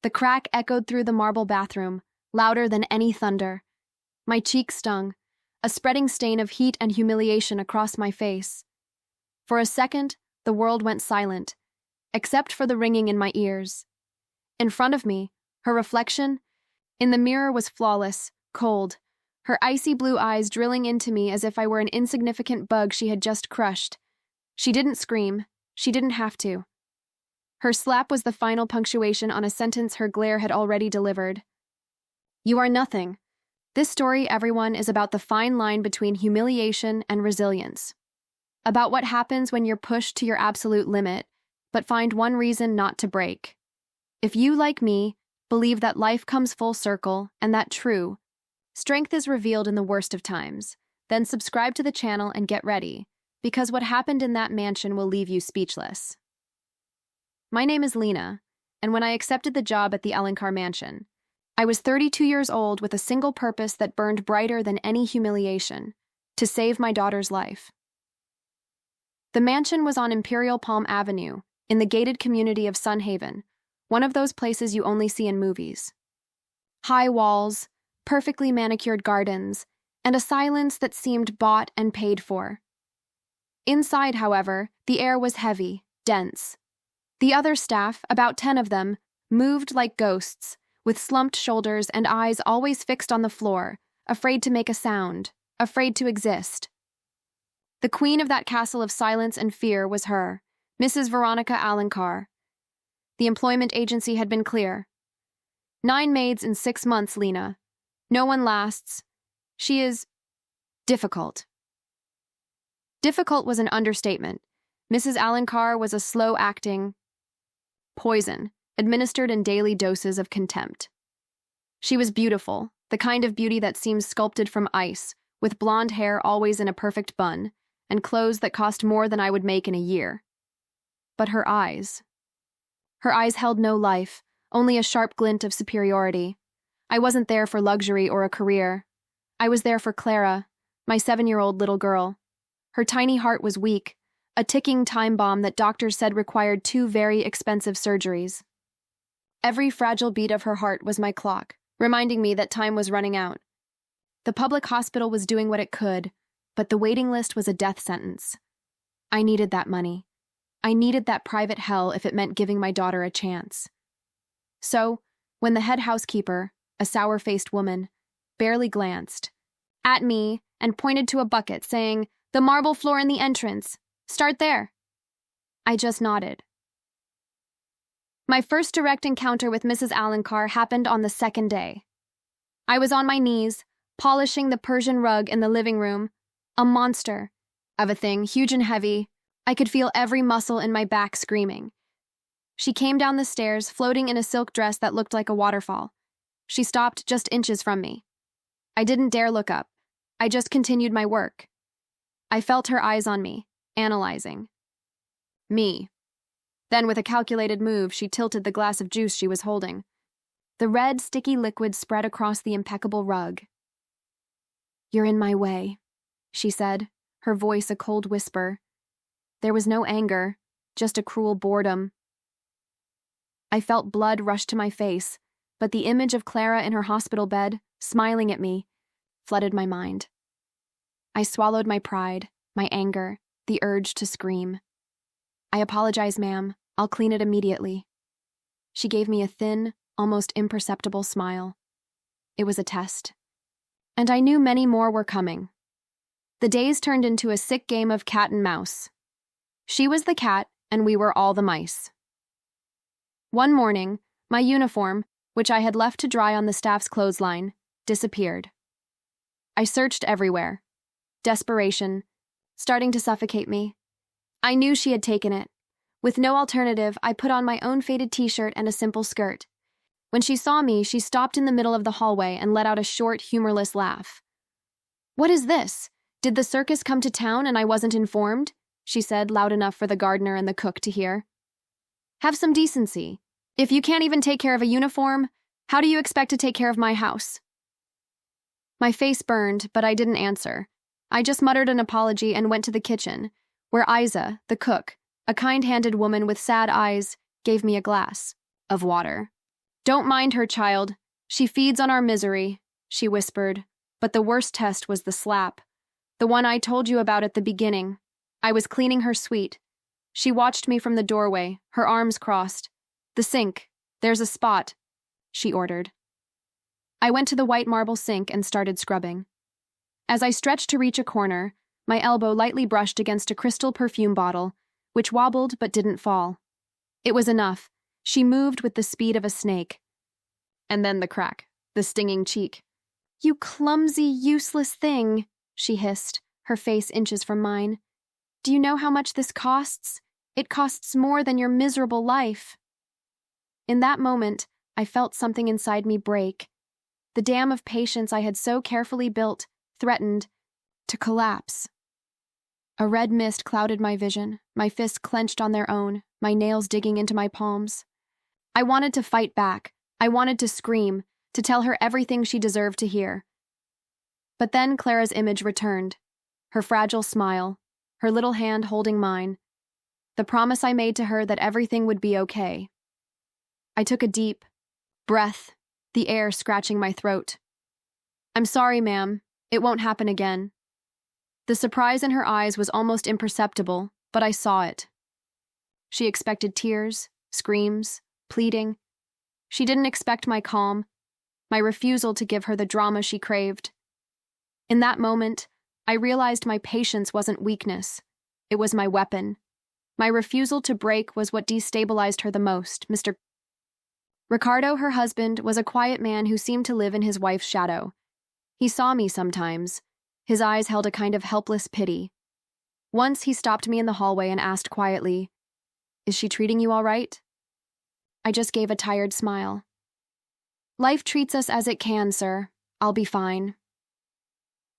The crack echoed through the marble bathroom, louder than any thunder. My cheek stung, a spreading stain of heat and humiliation across my face. For a second, the world went silent, except for the ringing in my ears. In front of me, her reflection in the mirror was flawless, cold, her icy blue eyes drilling into me as if I were an insignificant bug she had just crushed. She didn't scream. She didn't have to. Her slap was the final punctuation on a sentence her glare had already delivered. You are nothing. This story, everyone, is about the fine line between humiliation and resilience. About what happens when you're pushed to your absolute limit, but find one reason not to break. If you, like me, believe that life comes full circle and that true strength is revealed in the worst of times, then subscribe to the channel and get ready, because what happened in that mansion will leave you speechless. My name is Lena, and when I accepted the job at the Alencar mansion, I was 32 years old with a single purpose that burned brighter than any humiliation: to save my daughter's life. The mansion was on Imperial Palm Avenue, in the gated community of Sun Haven, one of those places you only see in movies. High walls, perfectly manicured gardens, and a silence that seemed bought and paid for. Inside, however, the air was heavy, dense. The other staff, about 10 of them, moved like ghosts, with slumped shoulders and eyes always fixed on the floor, afraid to make a sound, afraid to exist. The queen of that castle of silence and fear was her, Mrs. Veronica Alencar. The employment agency had been clear. 9 maids in 6 months, Lena. No one lasts. She is difficult. Difficult was an understatement. Mrs. Alencar was a slow-acting poison, administered in daily doses of contempt. She was beautiful, the kind of beauty that seems sculpted from ice, with blonde hair always in a perfect bun, and clothes that cost more than I would make in a year. But her eyes held no life, only a sharp glint of superiority. I wasn't there for luxury or a career. I was there for Clara, my 7-year-old little girl. Her tiny heart was weak, a ticking time bomb that doctors said required 2 very expensive surgeries. Every fragile beat of her heart was my clock, reminding me that time was running out. The public hospital was doing what it could, but the waiting list was a death sentence. I needed that money. I needed that private hell if it meant giving my daughter a chance. So, when the head housekeeper, a sour-faced woman, barely glanced at me and pointed to a bucket, saying, "The marble floor in the entrance. Start there," I just nodded. My first direct encounter with Mrs. Alencar happened on the second day. I was on my knees, polishing the Persian rug in the living room, a monster of a thing, huge and heavy. I could feel every muscle in my back screaming. She came down the stairs, floating in a silk dress that looked like a waterfall. She stopped just inches from me. I didn't dare look up. I just continued my work. I felt her eyes on me, analyzing me. Then, with a calculated move, she tilted the glass of juice she was holding. The red, sticky liquid spread across the impeccable rug. "You're in my way," she said, her voice a cold whisper. There was no anger, just a cruel boredom. I felt blood rush to my face, but the image of Clara in her hospital bed, smiling at me, flooded my mind. I swallowed my pride, my anger, the urge to scream. "I apologize, ma'am. I'll clean it immediately." She gave me a thin, almost imperceptible smile. It was a test. And I knew many more were coming. The days turned into a sick game of cat and mouse. She was the cat, and we were all the mice. One morning, my uniform, which I had left to dry on the staff's clothesline, disappeared. I searched everywhere. Desperation, starting to suffocate me. I knew she had taken it. With no alternative, I put on my own faded t-shirt and a simple skirt. When she saw me, she stopped in the middle of the hallway and let out a short, humorless laugh. "What is this? Did the circus come to town and I wasn't informed?" she said, loud enough for the gardener and the cook to hear. "Have some decency. If you can't even take care of a uniform, how do you expect to take care of my house?" My face burned, but I didn't answer. I just muttered an apology and went to the kitchen, where Isa, the cook, a kind-handed woman with sad eyes, gave me a glass of water. Don't mind her, child. She feeds on our misery, she whispered. But the worst test was the slap. The one I told you about at the beginning. I was cleaning her suite. She watched me from the doorway, her arms crossed. The sink. There's a spot, she ordered. I went to the white marble sink and started scrubbing. As I stretched to reach a corner, my elbow lightly brushed against a crystal perfume bottle, which wobbled but didn't fall. It was enough. She moved with the speed of a snake. And then the crack, the stinging cheek. You clumsy, useless thing, she hissed, her face inches from mine. Do you know how much this costs? It costs more than your miserable life. In that moment, I felt something inside me break. The dam of patience I had so carefully built threatened to collapse. A red mist clouded my vision, my fists clenched on their own, my nails digging into my palms. I wanted to fight back. I wanted to scream, to tell her everything she deserved to hear. But then Clara's image returned, her fragile smile, her little hand holding mine, the promise I made to her that everything would be okay. I took a deep breath, the air scratching my throat. I'm sorry, ma'am. It won't happen again. The surprise in her eyes was almost imperceptible, but I saw it. She expected tears, screams, pleading. She didn't expect my calm, my refusal to give her the drama she craved. In that moment, I realized my patience wasn't weakness. It was my weapon. My refusal to break was what destabilized her the most, Mr. Ricardo, her husband, was a quiet man who seemed to live in his wife's shadow. He saw me sometimes. His eyes held a kind of helpless pity. Once he stopped me in the hallway and asked quietly, "Is she treating you all right?" I just gave a tired smile. "Life treats us as it can, sir. I'll be fine."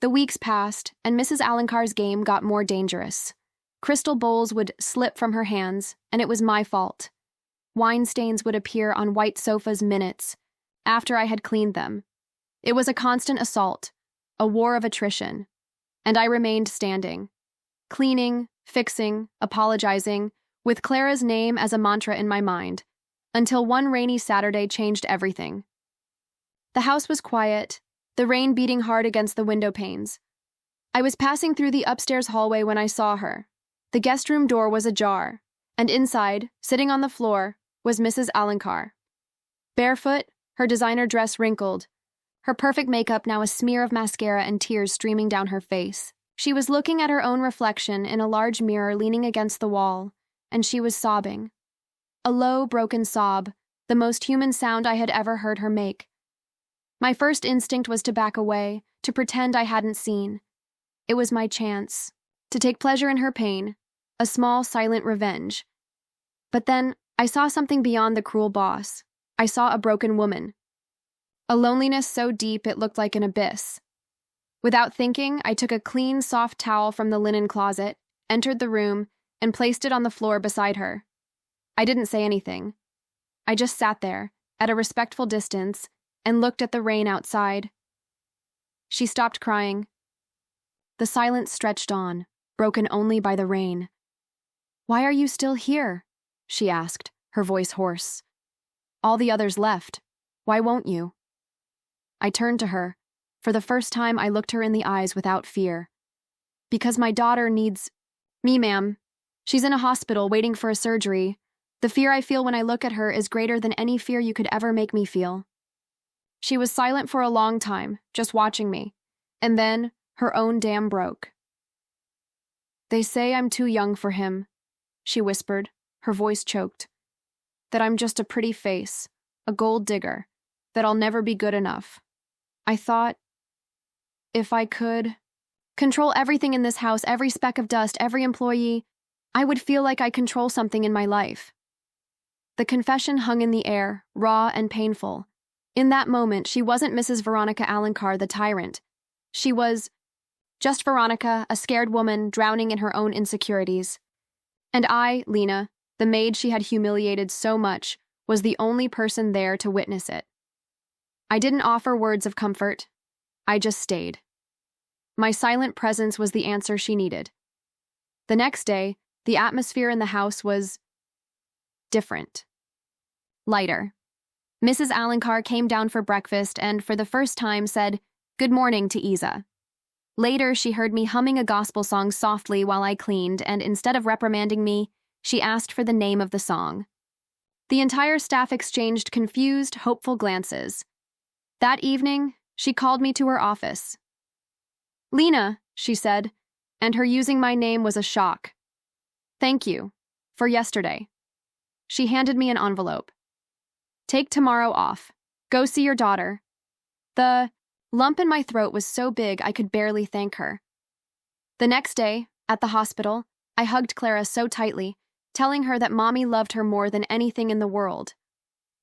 The weeks passed, and Mrs. Alencar's game got more dangerous. Crystal bowls would slip from her hands, and it was my fault. Wine stains would appear on white sofas minutes after I had cleaned them. It was a constant assault, a war of attrition, and I remained standing, cleaning, fixing, apologizing, with Clara's name as a mantra in my mind, until one rainy Saturday changed everything. The house was quiet, the rain beating hard against the window panes. I was passing through the upstairs hallway when I saw her. The guest room door was ajar, and inside, sitting on the floor, was Mrs. Alencar. Barefoot, her designer dress wrinkled, her perfect makeup now a smear of mascara and tears streaming down her face. She was looking at her own reflection in a large mirror leaning against the wall, and she was sobbing. A low, broken sob, the most human sound I had ever heard her make. My first instinct was to back away, to pretend I hadn't seen. It was my chance to take pleasure in her pain, a small, silent revenge. But then, I saw something beyond the cruel boss. I saw a broken woman. A loneliness so deep it looked like an abyss. Without thinking, I took a clean, soft towel from the linen closet, entered the room, and placed it on the floor beside her. I didn't say anything. I just sat there, at a respectful distance, and looked at the rain outside. She stopped crying. The silence stretched on, broken only by the rain. "Why are you still here?" she asked, her voice hoarse. "All the others left. Why won't you?" I turned to her. For the first time, I looked her in the eyes without fear. "Because my daughter needs me, ma'am. She's in a hospital waiting for a surgery. The fear I feel when I look at her is greater than any fear you could ever make me feel." She was silent for a long time, just watching me, and then her own dam broke. "They say I'm too young for him," she whispered, her voice choked. "That I'm just a pretty face, a gold digger, that I'll never be good enough. I thought, if I could control everything in this house, every speck of dust, every employee, I would feel like I control something in my life." The confession hung in the air, raw and painful. In that moment, she wasn't Mrs. Veronica Alencar, the tyrant. She was just Veronica, a scared woman drowning in her own insecurities. And I, Lena, the maid she had humiliated so much, was the only person there to witness it. I didn't offer words of comfort. I just stayed. My silent presence was the answer she needed. The next day, the atmosphere in the house was different. Lighter. Mrs. Alencar came down for breakfast and, for the first time, said, "Good morning" to Isa. Later, she heard me humming a gospel song softly while I cleaned, and instead of reprimanding me, she asked for the name of the song. The entire staff exchanged confused, hopeful glances. That evening, she called me to her office. "Lena," she said, and her using my name was a shock. "Thank you. For yesterday." She handed me an envelope. "Take tomorrow off. Go see your daughter." The lump in my throat was so big I could barely thank her. The next day, at the hospital, I hugged Clara so tightly, telling her that Mommy loved her more than anything in the world.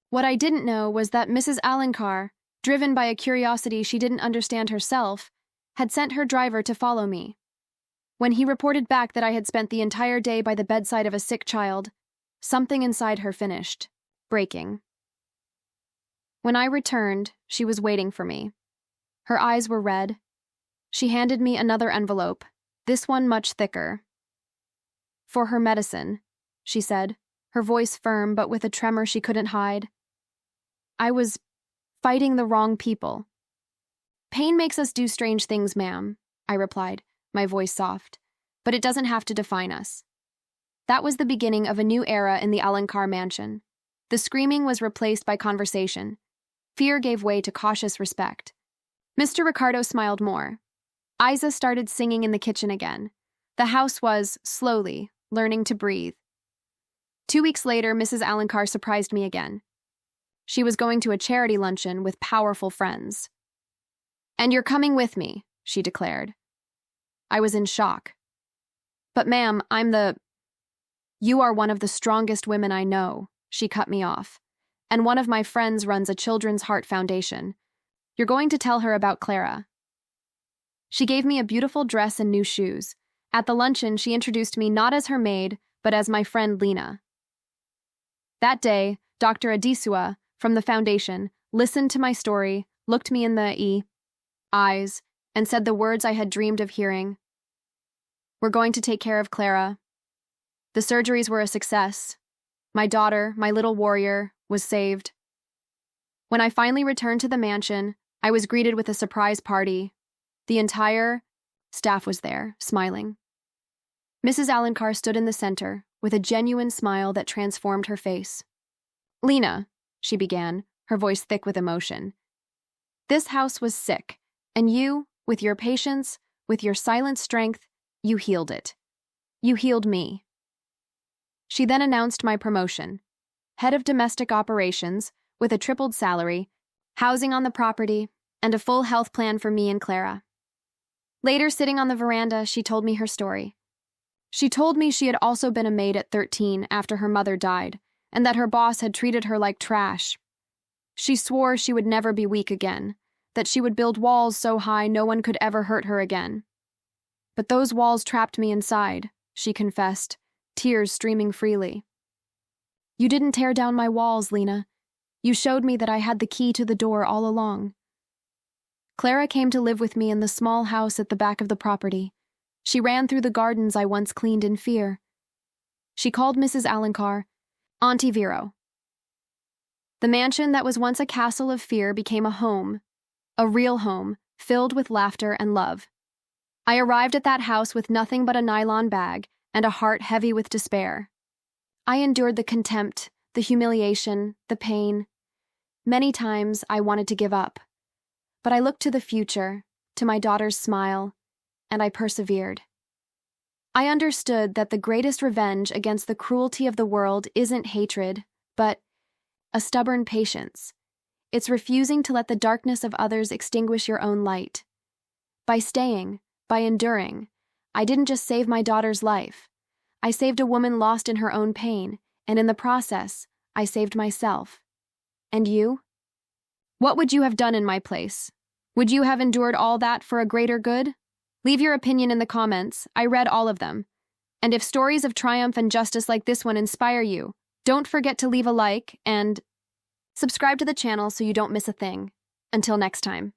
What I didn't know was that Mrs. Alencar, driven by a curiosity she didn't understand herself, had sent her driver to follow me. When he reported back that I had spent the entire day by the bedside of a sick child, something inside her finished breaking. When I returned, she was waiting for me. Her eyes were red. She handed me another envelope, this one much thicker. "For her medicine," she said, her voice firm but with a tremor she couldn't hide. I was fighting the wrong people. "Pain makes us do strange things, ma'am," I replied, my voice soft, "but it doesn't have to define us." That was the beginning of a new era in the Alencar mansion. The screaming was replaced by conversation. Fear gave way to cautious respect. Mr. Ricardo smiled more. Isa started singing in the kitchen again. The house was, slowly, learning to breathe. 2 weeks later, Mrs. Alencar surprised me again. She was going to a charity luncheon with powerful friends. "And you're coming with me," she declared. I was in shock. "But ma'am, You are one of the strongest women I know," she cut me off. "And one of my friends runs a Children's Heart Foundation. You're going to tell her about Clara." She gave me a beautiful dress and new shoes. At the luncheon, she introduced me not as her maid, but as my friend Lena. That day, Dr. Adisua, from the foundation, listened to my story, looked me in the eyes, and said the words I had dreamed of hearing. "We're going to take care of Clara." The surgeries were a success. My daughter, my little warrior, was saved. When I finally returned to the mansion, I was greeted with a surprise party. The entire staff was there, smiling. Mrs. Alencar stood in the center, with a genuine smile that transformed her face. "Lena," she began, her voice thick with emotion, "this house was sick, and you, with your patience, with your silent strength, you healed it. You healed me." She then announced my promotion. Head of domestic operations, with a tripled salary, housing on the property, and a full health plan for me and Clara. Later, sitting on the veranda, she told me her story. She told me she had also been a maid at 13 after her mother died, and that her boss had treated her like trash. She swore she would never be weak again, that she would build walls so high no one could ever hurt her again. "But those walls trapped me inside," she confessed, tears streaming freely. "You didn't tear down my walls, Lena. You showed me that I had the key to the door all along." Clara came to live with me in the small house at the back of the property. She ran through the gardens I once cleaned in fear. She called Mrs. Alencar Auntie Vero. The mansion that was once a castle of fear became a home, a real home, filled with laughter and love. I arrived at that house with nothing but a nylon bag and a heart heavy with despair. I endured the contempt, the humiliation, the pain. Many times I wanted to give up. But I looked to the future, to my daughter's smile, and I persevered. I understood that the greatest revenge against the cruelty of the world isn't hatred, but a stubborn patience. It's refusing to let the darkness of others extinguish your own light. By staying, by enduring, I didn't just save my daughter's life. I saved a woman lost in her own pain, and in the process, I saved myself. And you? What would you have done in my place? Would you have endured all that for a greater good? Leave your opinion in the comments. I read all of them. And if stories of triumph and justice like this one inspire you, don't forget to leave a like and subscribe to the channel so you don't miss a thing. Until next time.